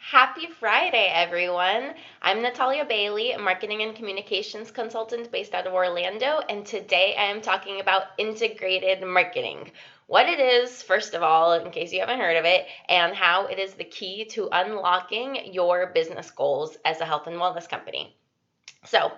Happy Friday, everyone. I'm Natalia Bailey, a marketing and communications consultant based out of Orlando, and today I am talking about integrated marketing. What it is, first of all, in case you haven't heard of it, and how it is the key to unlocking your business goals as a health and wellness company. So,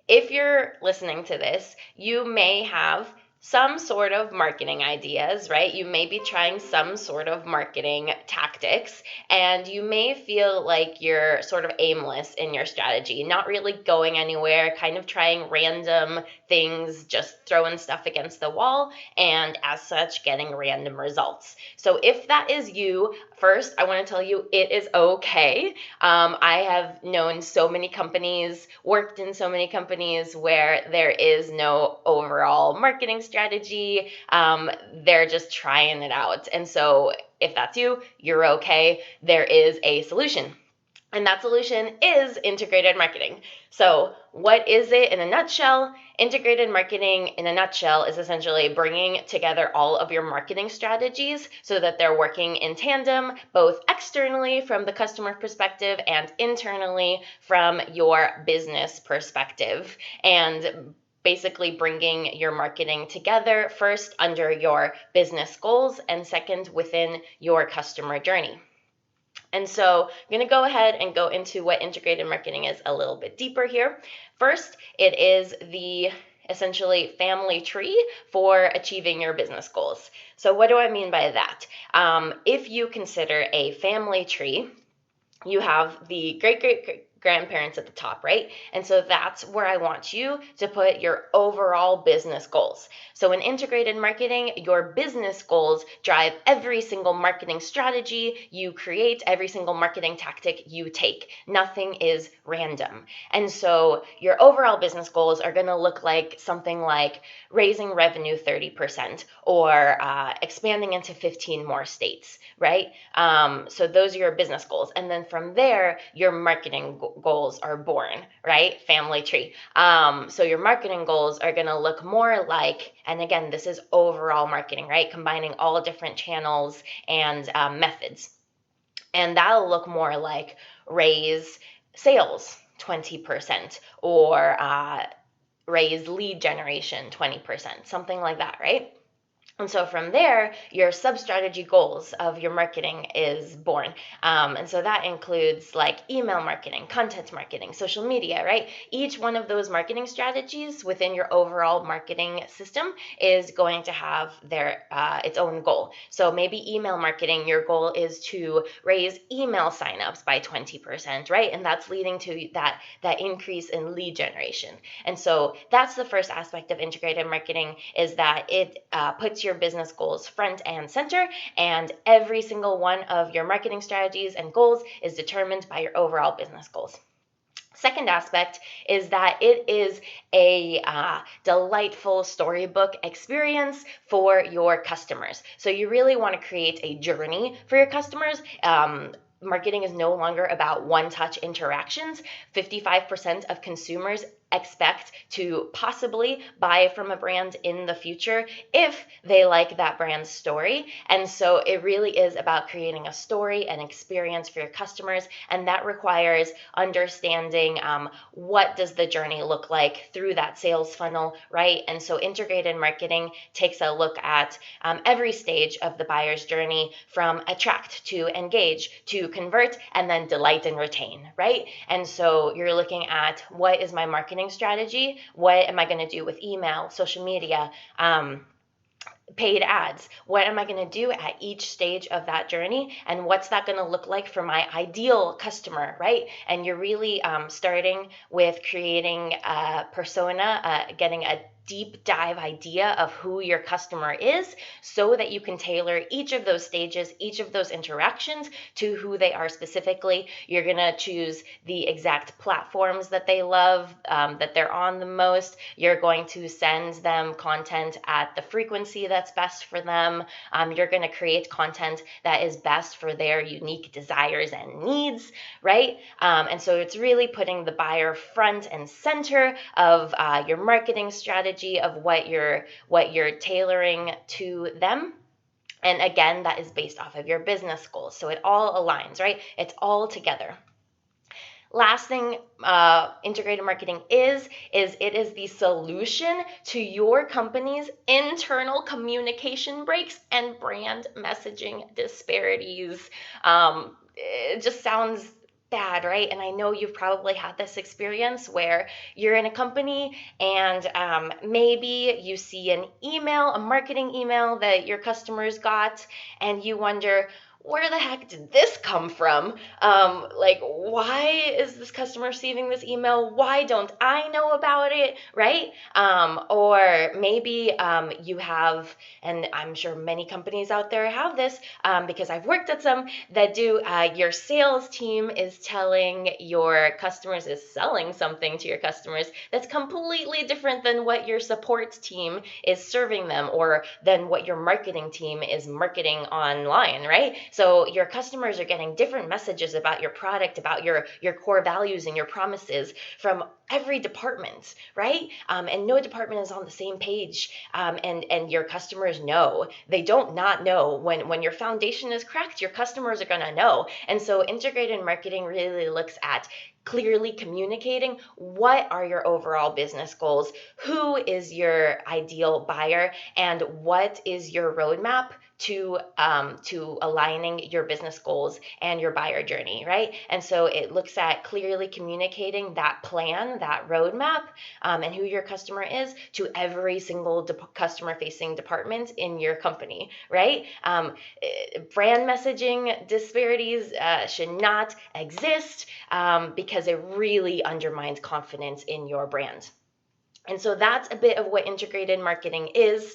if you're listening to this, you may have some sort of marketing ideas, right? You may be trying some sort of marketing tactics, and you may feel like you're sort of aimless in your strategy, not really going anywhere, kind of trying random things, just throwing stuff against the wall, and as such, getting random results. So if that is you, first, I want to tell you it is okay. I have known so many companies, worked in so many companies where there is no overall marketing strategy. They're just trying it out. And so if that's you, you're okay. There is a solution. And that solution is integrated marketing. So, what is it in a nutshell? Integrated marketing, in a nutshell, is essentially bringing together all of your marketing strategies so that they're working in tandem, both externally from the customer perspective and internally from your business perspective. And basically bringing your marketing together first under your business goals and second within your customer journey. And so I'm going to go ahead and go into what integrated marketing is a little bit deeper here. First, it is the essentially family tree for achieving your business goals. So what do I mean by that? If you consider a family tree, you have the great grandparents at the top, right? And so that's where I want you to put your overall business goals. So in integrated marketing, your business goals drive every single marketing strategy you create, every single marketing tactic you take. Nothing is random. And so your overall business goals are going to look like something like raising revenue 30% or expanding into 15 more states, right? So those are your business goals. And then from there, your marketing goals are born, right? Family tree. So your marketing goals are going to look more like, and again, this is overall marketing, right? Combining all different channels and methods. And that'll look more like raise sales 20% or raise lead generation 20%, something like that, right? And so from there, your sub-strategy goals of your marketing is born. And so that includes like email marketing, content marketing, social media, right? Each one of those marketing strategies within your overall marketing system is going to have their its own goal. So maybe email marketing, your goal is to raise email signups by 20%, right? And that's leading to that increase in lead generation. And so that's the first aspect of integrated marketing, is that it puts your business goals front and center, and every single one of your marketing strategies and goals is determined by your overall business goals. Second aspect is that it is a delightful storybook experience for your customers. So you really want to create a journey for your customers. Marketing is no longer about one-touch interactions. 55% of consumers expect to possibly buy from a brand in the future if they like that brand's story. And so it really is about creating a story and experience for your customers, and that requires understanding what does the journey look like through that sales funnel, right? And so integrated marketing takes a look at every stage of the buyer's journey, from attract to engage to convert and then delight and retain, right? And so you're looking at, what is my marketing strategy? What am I going to do with email, social media, paid ads? What am I going to do at each stage of that journey? And what's that going to look like for my ideal customer, right? And you're really starting with creating a persona, getting a deep dive idea of who your customer is, so that you can tailor each of those stages, each of those interactions to who they are specifically. You're going to choose the exact platforms that they love, that they're on the most. You're going to send them content at the frequency that's best for them. You're going to create content that is best for their unique desires and needs, right? And so it's really putting the buyer front and center of your marketing strategy, of what you're tailoring to them. And again, that is based off of your business goals. So it all aligns, right? It's all together. Last thing integrated marketing is it is the solution to your company's internal communication breaks and brand messaging disparities. It just sounds bad, right? And I know you've probably had this experience where you're in a company and maybe you see an email, a marketing email that your customers got, and you wonder, where the heck did this come from? Like, why is this customer receiving this email? Why don't I know about it, right? Or maybe you have, and I'm sure many companies out there have this, because I've worked at some that do, your sales team is telling your customers, is selling something to your customers that's completely different than what your support team is serving them, or than what your marketing team is marketing online, right? So your customers are getting different messages about your product, about your core values and your promises from every department, right? And no department is on the same page. And your customers know. They don't not know. When your foundation is cracked, your customers are going to know. And so integrated marketing really looks at clearly communicating what are your overall business goals, who is your ideal buyer, and what is your roadmap to aligning your business goals and your buyer journey, right? And so it looks at clearly communicating that plan, that roadmap, and who your customer is to every single customer-facing department in your company, right? Brand messaging disparities should not exist, because it really undermines confidence in your brand. And so that's a bit of what integrated marketing is.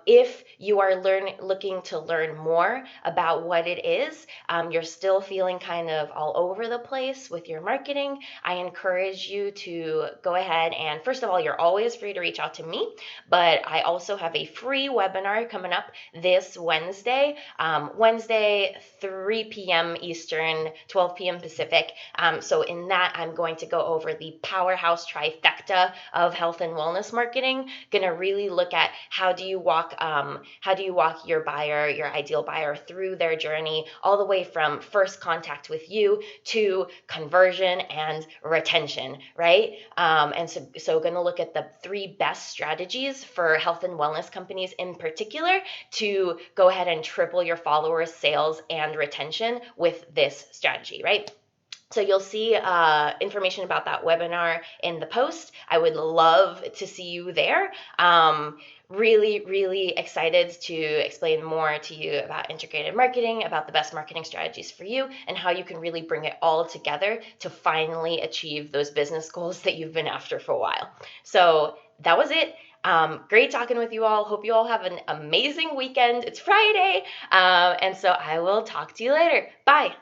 If you are looking to learn more about what it is, you're still feeling kind of all over the place with your marketing, I encourage you to go ahead and, first of all, you're always free to reach out to me, but I also have a free webinar coming up this Wednesday, 3 p.m. Eastern, 12 p.m. Pacific. So in that, I'm going to go over the powerhouse trifecta of health and wellness marketing. Going to really look at how do you walk your buyer, your ideal buyer, through their journey, all the way from first contact with you to conversion and retention, right? And so going to look at the 3 best strategies for health and wellness companies in particular to go ahead and triple your followers, sales, and retention with this strategy, right? So you'll see information about that webinar in the post. I would love to see you there. Really, really excited to explain more to you about integrated marketing, about the best marketing strategies for you, and how you can really bring it all together to finally achieve those business goals that you've been after for a while. So that was it. Great talking with you all. Hope you all have an amazing weekend. It's Friday. And so I will talk to you later. Bye.